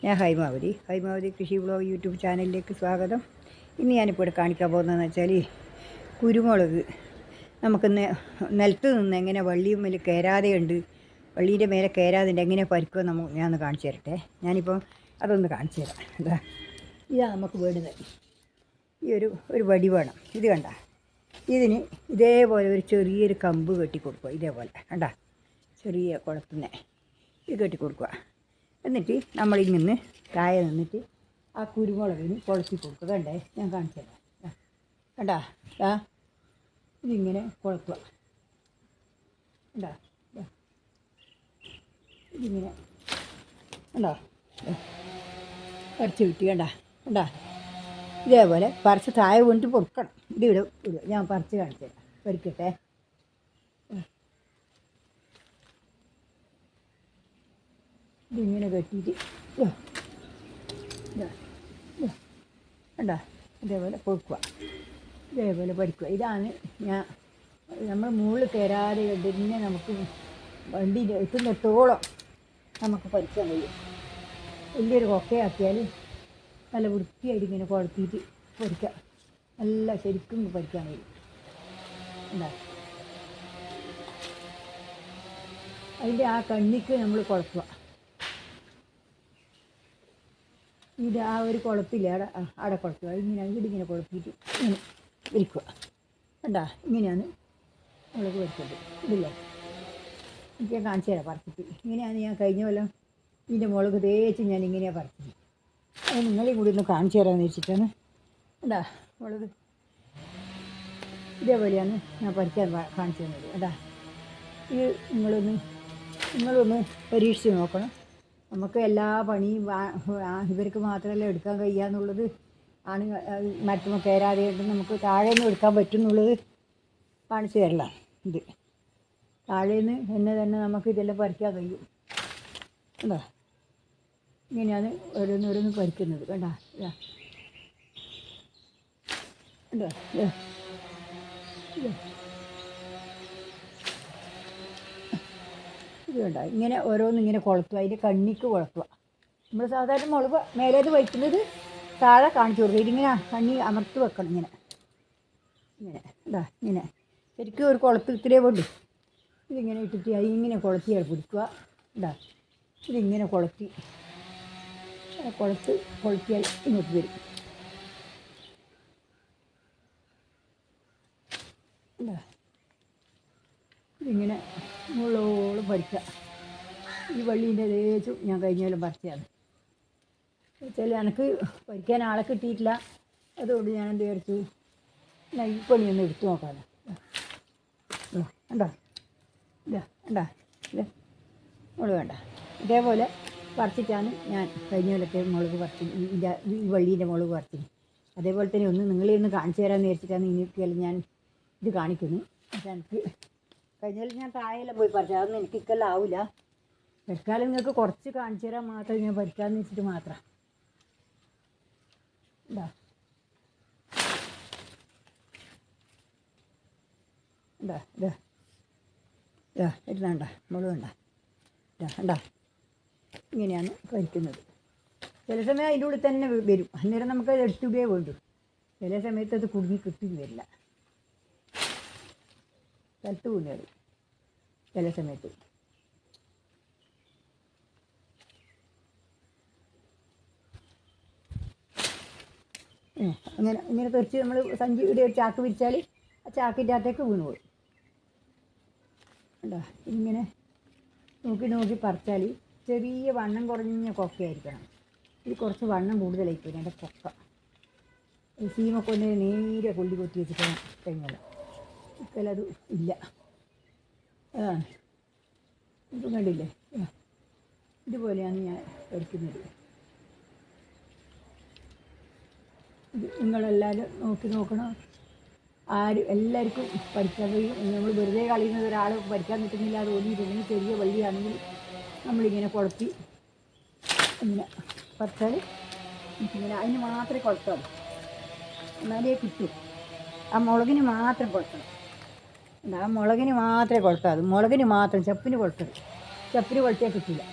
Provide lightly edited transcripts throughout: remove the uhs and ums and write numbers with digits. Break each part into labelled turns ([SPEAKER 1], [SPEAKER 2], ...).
[SPEAKER 1] ഞാൻ ഹൈമാവതി കൃഷി blog YouTube ചാനലിലേക്ക് സ്വാഗതം. ഇന്ന് ഞാനിപ്പോൾ ഇവിടെ കാണിക്കാൻ പോകുന്നതെന്ന് വെച്ചാൽ കുരുമുളക് നമുക്കിന്ന് നിലത്ത് നിന്ന് എങ്ങനെ വള്ളിയും മേലെ കയറാതെയുണ്ട്, വള്ളീൻ്റെ മേലെ കയറാതെ എങ്ങനെ പരുക്കുക ഞാനൊന്ന് കാണിച്ചു തരട്ടെ. ഞാനിപ്പം അതൊന്ന് കാണിച്ചു തരാം. ഇതാ നമുക്ക് വേണ്ടത്. ഈ ഒരു വടി വേണം. ഇത് കണ്ട, ഇതിന് ഇതേപോലെ ഒരു ചെറിയൊരു കമ്പ് കെട്ടി കൊടുക്കുക. ഇതേപോലെ കണ്ട, ചെറിയ കുളത്തിനെ ഇത് കെട്ടി കൊടുക്കുക. എന്നിട്ട് നമ്മളിങ്ങനെ താഴെ നിന്നിട്ട് ആ കുരുമുളകിന് കുളത്തി കൊടുക്കുക. കണ്ടേ, ഞാൻ കാണിച്ചു തരാം. കണ്ടാ ഇതിങ്ങനെ കുളത്തുക. കണ്ടാ, ഇതിങ്ങനെ കണ്ടോ, പറിച്ച് കിട്ടി. കണ്ടാ ഇതേപോലെ പറിച്ച് താഴെ വീണിട്ട് പൊറുക്കണം. ഇത് ഇടുക. ഞാൻ പറിച്ച് കാണിച്ചു തരാം. പറിക്കട്ടെ. ഇതിങ്ങനെ കെട്ടിയിട്ട് കണ്ടോ, ഇതേപോലെ പൊറുക്കുക, ഇതേപോലെ പഠിക്കുക. ഇതാണ് നമ്മൾ മുകളിൽ കയറാതെ പിന്നെ നമുക്ക് വണ്ടി എത്തുന്നിടത്തോളം നമുക്ക് പഠിക്കാൻ കഴിയും. വലിയൊരു കൊക്കയാക്കിയാൽ നല്ല വൃത്തിയായിട്ട് ഇങ്ങനെ കുഴത്തിയിട്ട് പഠിക്കാം. നല്ല ശരിക്കും പഠിക്കാൻ കഴിയും. എന്താ അതിൻ്റെ ആ കണ്ണിക്ക് നമ്മൾ കുഴക്കുക. ഇത് ആ ഒരു കുളത്തില്ലേ, അവിടെ കുളത്തുക. ഇങ്ങനെ ഇങ്ങനെ കുഴപ്പിയിട്ട് ഇങ്ങനെ വിരിക്കുക. കണ്ടാ, ഇങ്ങനെയാണ് മുളക് വരിച്ചത്. ഇതില്ലേ, എനിക്ക് ഞാൻ കാണിച്ചു തരാം പറിച്ചിട്ട്. ഇങ്ങനെയാണ് ഞാൻ കഴിഞ്ഞ കൊല്ലം ഇതിൻ്റെ മുളക് തേച്ച് ഞാൻ ഇങ്ങനെയാണ് പറിച്ചത്. അത് നിങ്ങളെയും കൂടി ഒന്ന് കാണിച്ചു തരാമെന്ന് വെച്ചിട്ടാണ്. കണ്ടാ, മുളക് ഇതേപോലെയാണ് ഞാൻ പറിക്കാൻ കാണിച്ചു തന്നത്. കണ്ടാ, ഇത് നിങ്ങളൊന്ന് പരീക്ഷിച്ച് നോക്കണം. നമുക്ക് എല്ലാ പണിയും ഇവർക്ക് മാത്രമല്ല എടുക്കാൻ കഴിയാന്നുള്ളത് ആണ്. മരത്തുമ്പോൾ കയറാതെ നമുക്ക് താഴേന്ന് എടുക്കാൻ പറ്റും എന്നുള്ളത് കാണിച്ചു തരலாம். ഇത് താഴേന്ന് തന്നെ നമുക്ക് ഇതെല്ലാം പറിക്കാൻ കഴിയും. കണ്ടോ, ഇങ്ങനെയാണ് ഓരോന്നോരോന്ന് പറിക്കുന്നത്. കണ്ടോ, കണ്ടോ, ഇത് കണ്ട, ഇങ്ങനെ ഓരോന്നിങ്ങനെ കുളത്തുക. അതിൻ്റെ കണ്ണിക്ക് കുളത്തുക. നമ്മൾ സാധാരണ മുളക് മേലേത് വയ്ക്കുന്നത് താഴെ കാണിച്ചു കൊടുക്കുക. ഇതിങ്ങനെ കണ്ണി അമർത്തി വെക്കണം. ഇങ്ങനെ ഇങ്ങനെ ശരിക്കും ഒരു കുളത്തിലേ വേണ്ടു. ഇതിങ്ങനെ ഇട്ടിട്ട് അതിങ്ങനെ കുളത്തിയാൽ പിടിക്കുക. ഇതിങ്ങനെ കൊളുത്തിയാൽ ഇങ്ങോട്ട് വരും. ഇതിങ്ങനെ മുകളോളം പറിക്കുക. ഈ വള്ളീൻ്റെ തേച്ചും ഞാൻ കഴിഞ്ഞ കൊല്ലം പറിച്ചതാണ്. വെച്ചാൽ എനിക്ക് പറിക്കാൻ ആളെ കിട്ടിയിട്ടില്ല. അതുകൊണ്ട് ഞാൻ എന്ത് വിചാരിച്ചു, ഈ പണിയൊന്ന് എടുത്തു നോക്കാമല്ലോ. കണ്ടോ, മുളക് വേണ്ട. ഇതേപോലെ പറിച്ചിട്ടാണ് ഞാൻ കഴിഞ്ഞ കൊല്ലത്തെ മുളക് പറിച്ചത്. ഈ വള്ളീൻ്റെ മുളക് പറിച്ചത്. അതേപോലെ തന്നെ നിങ്ങളെ ഒന്ന് കാണിച്ചു തരാമെന്ന് വിചാരിച്ചിട്ടാണ് ഇനിയൊക്കെയല്ല ഞാൻ ഇത് കാണിക്കുന്നു. പക്ഷെ എനിക്ക് കഴിഞ്ഞ കൊല്ലം ഞാൻ താഴെയെല്ലാം പോയി പറിച്ചത്. അതൊന്നും എനിക്ക് ഇക്കെല്ലാം ആവില്ല. തൽക്കാലം നിങ്ങൾക്ക് കുറച്ച് കാണിച്ചു തരാൻ മാത്രം ഞാൻ പറിക്കാമെന്ന് വെച്ചിട്ട് മാത്രം. ഇരുന്നാണ്ട മുളക് കണ്ട, ഇങ്ങനെയാണ് കഴിക്കുന്നത്. ചില സമയം അതിൻ്റെ ഉള്ളിൽ തന്നെ വരും. അന്നേരം നമുക്കത് എടുത്തുകയേ വേണ്ടു. ചില സമയത്ത് അത് കുടുങ്ങി കിട്ടുകയും വരില്ല. സ്ഥലത്ത് കുഞ്ഞാടി ചില സമയത്ത്. ഇങ്ങനെ തെറിച്ച് നമ്മൾ സഞ്ചി ഇവിടെ ഒരു ചാക്ക് വിരിച്ചാൽ ആ ചാക്കിൻ്റെ അകത്തേക്ക് വീണ് പോയി. കണ്ടോ, ഇങ്ങനെ നോക്കി പറിച്ചാൽ ചെറിയ വണ്ണം കുറഞ്ഞ കൊക്കയായിരിക്കണം. ഇത് കുറച്ച് വണ്ണം കൂടുതലായിപ്പോയി എൻ്റെ കൊക്ക. സീമക്കൊന്ന് നേരെ കൊള്ളി കൊത്തി വെച്ചിട്ടാണ് കഴിഞ്ഞാൽ. ഇപ്പം അത് ഇല്ല. അതാണ് ഇപ്പം കണ്ടില്ലേ, ഇതുപോലെയാണ് ഞാൻ പഠിക്കുന്നത്. ഇത് നിങ്ങളെല്ലാവരും നോക്കണം. എല്ലാവർക്കും പഠിക്കാൻ കഴിയും. നമ്മൾ വെറുതെ കളിയുന്നത് ഒരാൾ പഠിക്കാൻ കിട്ടുന്നില്ല അത് ഓടിയിട്ടുണ്ടെങ്കിൽ ചെറിയ വള്ളിയാണെങ്കിൽ നമ്മളിങ്ങനെ കുളത്തി ഇങ്ങനെ പറിച്ചാൽ ഇങ്ങനെ അതിന് മാത്രമേ കുളത്താൽ എന്നാലേ കിട്ടും. ആ മുളകിന് മാത്രം കുളത്തണം. ആ മുളകിന് മാത്രമേ കുളത്താൽ. മുളകിന് മാത്രം, ചപ്പിന് കുളത്തത്. ചപ്പിന് കുളത്തിയാൽ കിട്ടില്ല.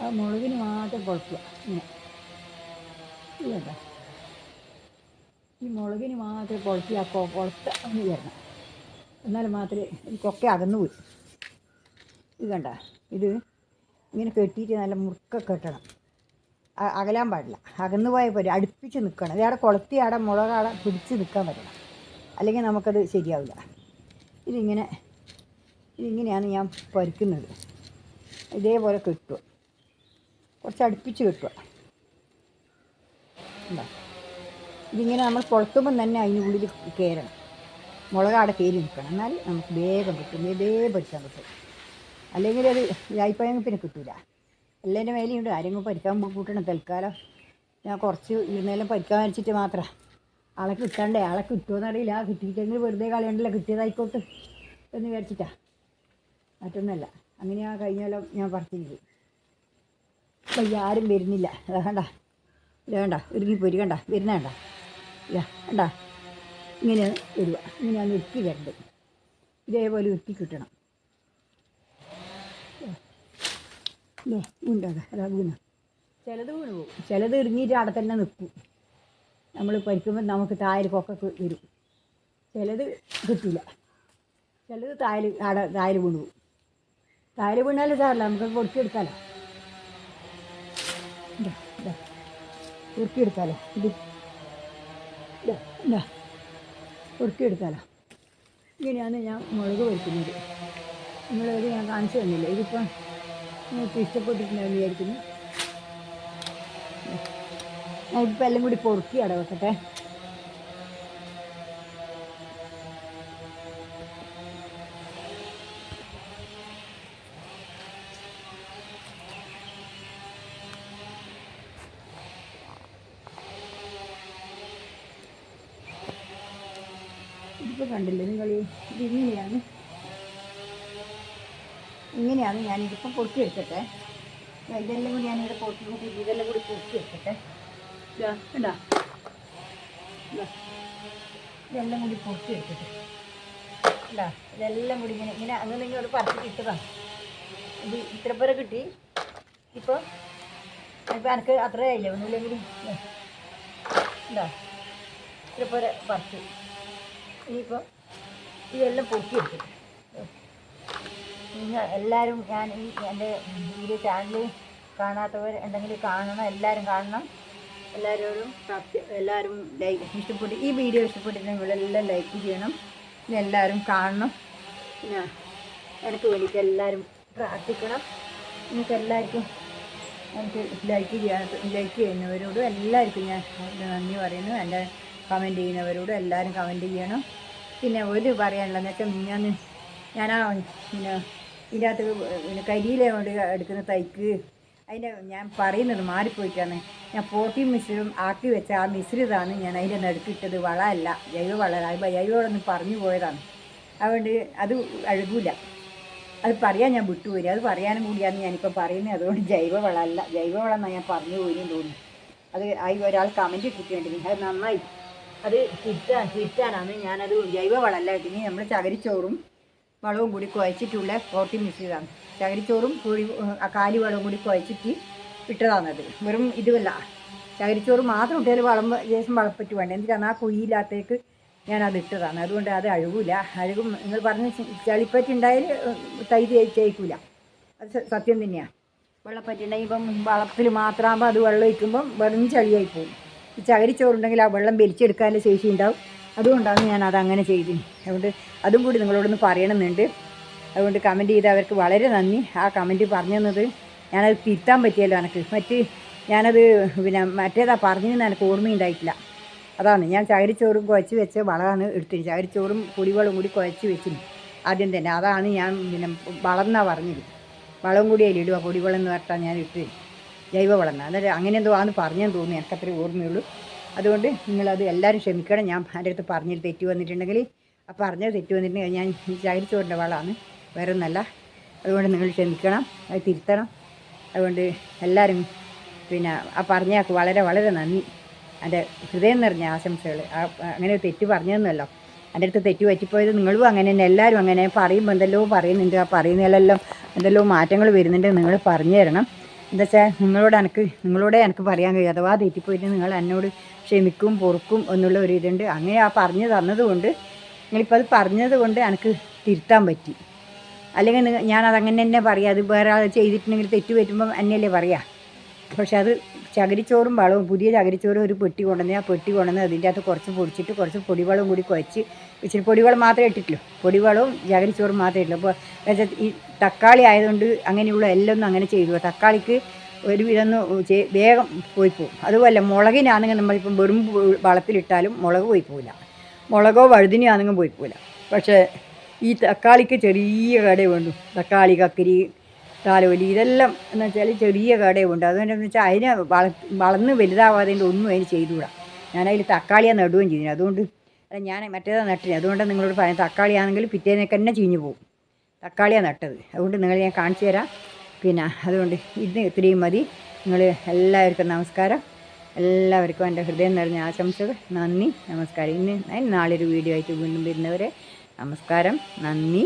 [SPEAKER 1] ആ മുളകിന് മാത്രം പൊളിക്കുക ഇങ്ങനെ. ഇല്ല, ഈ മുളകിന് മാത്രം പൊളിച്ച് ആ പൊളത്ത ഒന്ന് വരണം, എന്നാൽ മാത്രമേ എനിക്കൊക്കെ അകന്നു പോയി. ഇത് കണ്ട, ഇത് ഇങ്ങനെ കെട്ടിയിട്ട് നല്ല മുറുക്കൊക്കെ കെട്ടണം. അകലാൻ പാടില്ല, അകന്നു പോയ പോലെ അടുപ്പിച്ച് നിൽക്കണം. ഇതവിടെ കൊളുത്തി അവിടെ മുളകവിടെ പിടിച്ച് നിൽക്കാൻ പറ്റണം, അല്ലെങ്കിൽ നമുക്കത് ശരിയാവില്ല. ഇതിങ്ങനെയാണ് ഞാൻ പൊരിക്കുന്നത്. ഇതേപോലെ കെട്ടുക, കുറച്ച് അടുപ്പിച്ച് കെട്ടുക. എന്താ ഇതിങ്ങനെ നമ്മൾ കൊളുത്തുമ്പം തന്നെ അതിനുള്ളിൽ കയറണം, മുളക് അവിടെ കയറി നിൽക്കണം, എന്നാൽ നമുക്ക് വേഗം കിട്ടും, പൊരിക്കാൻ കിട്ടും. അല്ലെങ്കിൽ അത് ഇതായിപ്പോയെങ്കിൽ പിന്നെ കിട്ടില്ല. എല്ലാൻ്റെ മേലെയുണ്ട്, ആരെങ്കിലും പരിക്കാൻ കൂട്ടണം. തൽക്കാലം ഞാൻ കുറച്ച് ഇരുന്നേലും പരിക്കാൻ വെച്ചിട്ട് മാത്രം ആളെ കിട്ടണ്ടേ. ആളെ കിട്ടുമെന്നറിയില്ല, കിട്ടിയിട്ടെങ്കിൽ വെറുതെ കളയണ്ടല്ലോ, കിട്ടിയതായിക്കോട്ട് എന്ന് വിചാരിച്ചിട്ടാ, മറ്റൊന്നല്ല. അങ്ങനെ ആ കഴിഞ്ഞാലോ ഞാൻ പറിച്ചിരിക്കും. അപ്പം ആരും വരുന്നില്ല. വേണ്ട ഇറുങ്ങിപ്പോരി കണ്ട വരുന്ന വേണ്ട ഇങ്ങനെയാണ് വരിക. ഇങ്ങനെയാണ് ഉരുക്കി വരേണ്ടത്. ഇതേപോലെ ഉരുക്കി കിട്ടണം. ഉണ്ടാകാം, അതാ വീണ്. ചിലത് വീണ് പോകും, ചിലത് ഇറങ്ങിയിട്ട് അവിടെ തന്നെ നിൽക്കും. നമ്മൾ പരിക്കുമ്പോൾ നമുക്ക് തായൽക്കൊക്കെ വരും. ചിലത് കിട്ടില്ല, ചിലത് തായൽ വീണ് പോകും. തായൽ വീണാലും സാറില്ല, നമുക്ക് പൊടിച്ചെടുക്കാമല്ലോ. ഉരുക്കിയെടുക്കാമല്ലോ. ഉരുക്കിയെടുക്കാമല്ലോ. ഇങ്ങനെയാണ് ഞാൻ മുളക് പൊരിക്കുന്നത്. നിങ്ങളത് ഞാൻ കാണിച്ചു തന്നില്ല. ഇതിപ്പം നിങ്ങൾക്ക് ഇഷ്ടപ്പെട്ടിട്ടുണ്ടെന്ന് വിചാരിക്കുന്നു. ഞാനിപ്പോൾ എല്ലാം കൂടി പൊറുക്കി അവിടെ വെക്കട്ടെ. ഇതിപ്പോൾ കണ്ടില്ലേ നിങ്ങൾ, ഇങ്ങനെയാണ് ഞാനിതിപ്പം പൊറുക്കി എടുക്കട്ടെ. ഇതെല്ലാം കൂടി ഞാനിവിടെ പൊറുക്കി കൂട്ടി ഇതെല്ലാം കൂടി പൊറുക്കി എടുക്കട്ടെ. ഇതാ ഇതെല്ലാം കൂടി പൊറുക്കി എടുക്കട്ടെ. ഇതെല്ലാം കൂടി ഇങ്ങനെ അങ്ങനെ ഇങ്ങോട്ട് പറിച്ചിട്ട് ഇട്ടതാണ്. ഇത് ഇത്ര പേരെ കിട്ടി. ഇപ്പോൾ എനിക്ക് അത്രയായില്ലേ, ഒന്നുമില്ലെങ്കിലും ഇത്ര പേരെ പറിച്ചു. ഇനിയിപ്പോൾ ഇതെല്ലാം പൊറുക്കി എടുക്കട്ടെ. നിങ്ങൾ എല്ലാവരും എൻ്റെ വീഡിയോ ചാനൽ കാണാത്തവർ ഉണ്ടെങ്കിൽ കാണണം, എല്ലാവരും കാണണം. എല്ലാവരും ഇഷ്ടപ്പെട്ട് ഈ വീഡിയോ ഇഷ്ടപ്പെട്ടിട്ടുണ്ടെങ്കിൽ നിങ്ങളെല്ലാം ലൈക്ക് ചെയ്യണം. പിന്നെ എല്ലാവരും കാണണം. പിന്നെ എനിക്ക് വേണ്ടിയിട്ട് എല്ലാവരും പ്രാർത്ഥിക്കണം. നിങ്ങൾക്ക് എല്ലാവർക്കും എനിക്ക് ലൈക്ക് ചെയ്യുന്നവരോടും എല്ലാവർക്കും ഞാൻ നന്ദി പറയുന്നു. എൻ്റെ കമൻറ്റ് ചെയ്യുന്നവരോടും എല്ലാവരും കമൻറ്റ് ചെയ്യണം. പിന്നെ ഒരു പറയാനുള്ളതെന്ന് വെച്ചാൽ ഞാനാ പിന്നെ ഇതിനകത്ത് പിന്നെ കരിയില കൊണ്ട് എടുക്കുന്ന തൈക്ക് ഞാൻ പറയുന്നത് മാറിപ്പോയിട്ടാണ്. ഞാൻ പോട്ടി മിശ്രം ആക്കി വെച്ച ആ മിശ്രിതാണ് ഞാൻ അതിൻ്റെ നടുക്കിട്ടത്. വളമല്ല, ജൈവവളം പറഞ്ഞു പോയതാണ്. അതുകൊണ്ട് അത് അഴുകില്ല. അത് പറയാൻ ഞാൻ വിട്ടുപോയി. അത് പറയാനും കൂടിയാണ് ഞാനിപ്പോൾ പറയുന്നത്. അതുകൊണ്ട് ജൈവവളമല്ല, ജൈവവളം എന്നാണ് ഞാൻ പറഞ്ഞു പോയെന്ന് തോന്നുന്നു. അത് ഒരാൾ കമൻറ്റ് കിട്ടിയിട്ടുണ്ടെങ്കിൽ അത് നന്നായി. അത് കിട്ടാനാണ് ഞാനത് ജൈവവളമല്ല ഇട്ടിന് നമ്മൾ ചകിരിച്ചോറും വളവും കൂടി കുഴച്ചിട്ടുള്ള പോട്ടി മിശ്രിതാണ്. ചകിരിച്ചോറും കാലിവളവും കൂടി കുഴച്ചിട്ട് ഇട്ടതാണത്. വെറും ഇതുമല്ല, ചകിരിച്ചോറ് മാത്രം ഇട്ടാൽ ശേഷം വളപ്പറ്റ് വേണ്ട. എന്തിനാണ് ആ കുഴിയില്ലാത്തേക്ക് ഞാനത് ഇട്ടതാണ്. അതുകൊണ്ട് അത് അഴുകും. നിങ്ങൾ പറഞ്ഞ ചളിപ്പറ്റുണ്ടായാൽ തൈ തേക്കൂല, അത് സത്യം തന്നെയാണ്. വെള്ളപ്പറ്റുണ്ടെങ്കിൽ ഇപ്പം വളത്തിൽ മാത്രമാകുമ്പോൾ അത് വെള്ളം ഒഴിക്കുമ്പം വെറും ചളിയായി പോകും. ഈ ചകിരിച്ചോറുണ്ടെങ്കിൽ ആ വെള്ളം വലിച്ചെടുക്കാനുള്ള ശേഷി ഉണ്ടാവും. അതുകൊണ്ടാണ് ഞാനത് അങ്ങനെ ചെയ്തത്. അതുകൊണ്ട് അതും കൂടി നിങ്ങളോടൊന്ന് പറയണമെന്നുണ്ട്. അതുകൊണ്ട് കമൻറ്റ് ചെയ്തവർക്ക് വളരെ നന്ദി. ആ കമൻറ്റ് പറഞ്ഞു തന്നത് ഞാനത് തിരുത്താൻ പറ്റിയല്ലോ എനിക്ക്. ഞാനത് പിന്നെ മറ്റേതാ പറഞ്ഞതെന്ന് എനിക്ക് ഓർമ്മയുണ്ടായിട്ടില്ല. അതാണ് ഞാൻ ചകിരിച്ചോറും കുഴച്ച് വെച്ച വളമാണ് എടുത്തത്. ചകിരിച്ചോറും പൊടിവളം കൂടി കുഴച്ച് വെച്ചിരുന്നു ആദ്യം തന്നെ. അതാണ് ഞാൻ പിന്നെ വളം എന്നാണ് പറഞ്ഞത്. വളം കൂടി അതിലിടുക, പൊടിവളം എന്ന് പറഞ്ഞാൽ ഞാൻ ഇട്ട് ജൈവവളം എന്നാണ്. അന്നേരം അങ്ങനെ എന്തോ ആണെന്ന് പറഞ്ഞെന്ന് തോന്നി, എനിക്കത്രേ ഓർമ്മയുള്ളൂ. അതുകൊണ്ട് നിങ്ങളത് എല്ലാവരും ക്ഷമിക്കണം. ഞാൻ എൻ്റെ അടുത്ത് പറഞ്ഞിട്ട് തെറ്റ് വന്നിട്ടുണ്ടെങ്കിൽ ആ പറഞ്ഞത് തെറ്റ് വന്നിട്ടുണ്ടെങ്കിൽ ഞാൻ ചകിരിച്ചോറിൻ്റെ വളമാണ്, വേറെ ഒന്നല്ല. അതുകൊണ്ട് നിങ്ങൾ ക്ഷമിക്കണം, അത് തിരുത്തണം. അതുകൊണ്ട് എല്ലാവരും പിന്നെ ആ പറഞ്ഞാൾക്ക് വളരെ വളരെ നന്ദി. എൻ്റെ ഹൃദയം നിറഞ്ഞ ആശംസകൾ. അങ്ങനെ തെറ്റ് പറഞ്ഞതെന്നല്ലോ, എൻ്റെ അടുത്ത് തെറ്റ് പറ്റിപ്പോയത് നിങ്ങളും അങ്ങനെ തന്നെ. എല്ലാവരും അങ്ങനെ പറയുമ്പോൾ എന്തെല്ലോ പറയുന്നുണ്ട്. ആ പറയുന്നതിലെല്ലാം എന്തെല്ലോ മാറ്റങ്ങൾ വരുന്നുണ്ട്. നിങ്ങൾ പറഞ്ഞു തരണം. എന്താ വെച്ചാൽ നിങ്ങളോടെ എനിക്ക് പറയാൻ കഴിയും. അഥവാ തെറ്റിപ്പോയിട്ട് നിങ്ങൾ എന്നോട് ക്ഷമിക്കും പൊറുക്കും എന്നുള്ള ഒരു ഇതുണ്ട്. അങ്ങനെ ആ പറഞ്ഞു തന്നതുകൊണ്ട് നിങ്ങളിപ്പോൾ അത് പറഞ്ഞത് കൊണ്ട് എനിക്ക് തിരുത്താൻ പറ്റി. അല്ലെങ്കിൽ ഞാനതങ്ങനെ തന്നെ പറയാം. അത് വേറെ ആൾ ചെയ്തിട്ടുണ്ടെങ്കിൽ തെറ്റ് പറ്റുമ്പം എന്നല്ലേ പറയാം. പക്ഷെ അത് ചകിരിച്ചോറും വളവും പുതിയ ചകിരിച്ചോറും ഒരു പെട്ടി കൊണ്ടുവന്ന് ആ പെട്ടി കൊണ്ടുവന്ന് അതിൻ്റെ അകത്ത് കുറച്ച് പൊടിച്ചിട്ട് കുറച്ച് പൊടിവളവും കൂടി കുഴച്ച് ഇച്ചിരി പൊടിവളം മാത്രമേ ഇട്ടിട്ടുള്ളൂ. പൊടിവളവും ചകിരിച്ചോറും മാത്രമേ ഇട്ടുള്ളൂ. അപ്പോൾ ഈ തക്കാളി ആയതുകൊണ്ട് അങ്ങനെയുള്ള എല്ലാം ഒന്നും അങ്ങനെ ചെയ്തു. തക്കാളിക്ക് ഒരു വിധം വേഗം പോയി പോകും. അതുപോലെ മുളകിനാണെങ്കിൽ നമ്മളിപ്പം വെറും വളത്തിലിട്ടാലും മുളക് പോയി പോവില്ല. മുളകോ വഴുതിനാണെങ്കിൽ പോയി പോവില്ല. പക്ഷേ ഈ തക്കാളിക്ക് ചെറിയ കടയെ വേണ്ടു. തക്കാളി കക്കിരി താലോലി ഇതെല്ലാം എന്ന് വെച്ചാൽ ചെറിയ കടയെ ഉണ്ട്. അതുകൊണ്ടെന്ന് വെച്ചാൽ അതിനെ വളർന്ന് വലുതാവാതെ ഒന്നും അതിന് ചെയ്തുകൂടാ. ഞാനതിൽ തക്കാളിയാണ് നടുകയും ചെയ്തിന്. അതുകൊണ്ട് ഞാൻ മറ്റേതാണ് നട്ടിന്. അതുകൊണ്ട് നിങ്ങളോട് പറയാം, തക്കാളിയാണെങ്കിൽ പിറ്റേന്നൊക്കെ തന്നെ ചീഞ്ഞു പോകും. തക്കാളിയാണ് നട്ടത്. അതുകൊണ്ട് നിങ്ങൾ ഞാൻ കാണിച്ചു തരാം. പിന്നെ അതുകൊണ്ട് ഇന്ന് ഇത്രയും മതി. നിങ്ങൾ എല്ലാവർക്കും നമസ്കാരം. എല്ലാവർക്കും എൻ്റെ ഹൃദയം നിറഞ്ഞ ആശംസകൾ. നന്ദി, നമസ്കാരം. നാളെ ഒരു വീഡിയോ ആയിട്ട് വീണ്ടും വരുന്നവരെ നമസ്കാരം, നന്ദി.